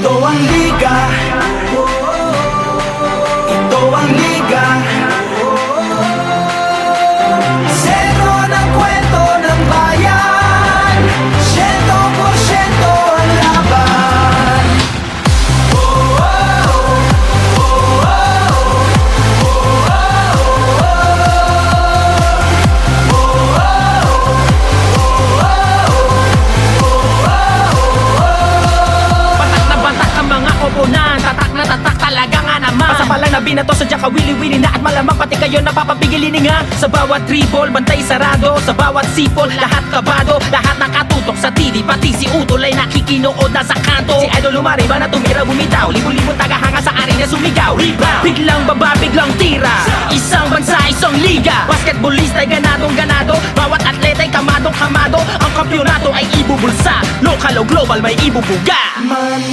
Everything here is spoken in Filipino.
Ito ang liga, ito ang liga. Sentro ng kwento ng bayan, 100% ang laban. Batak na batak ang mga koponan, tatak na tatak talaga nga naman. Pasapalang na binato, sadya ka wili-wili na. At malamang pati kayo napapapigilin nga. Sa bawat dribble, bantay sarado. Sa bawat sipol, lahat kabado. Lahat nakatutok sa TV, pati si Utol ay nakikinood na sa kanto. Si Idol lumariba na tumira bumitaw, libo-libong tagahanga sa arena sumigaw. Rebound, biglang baba, biglang tira. Isang bansa, isang liga. Basketballista ay ganadong ganado. Bawat atleta ay kamadong kamado. Ang kampyonato ay ibubulsa. Lokal o global may ibubuga.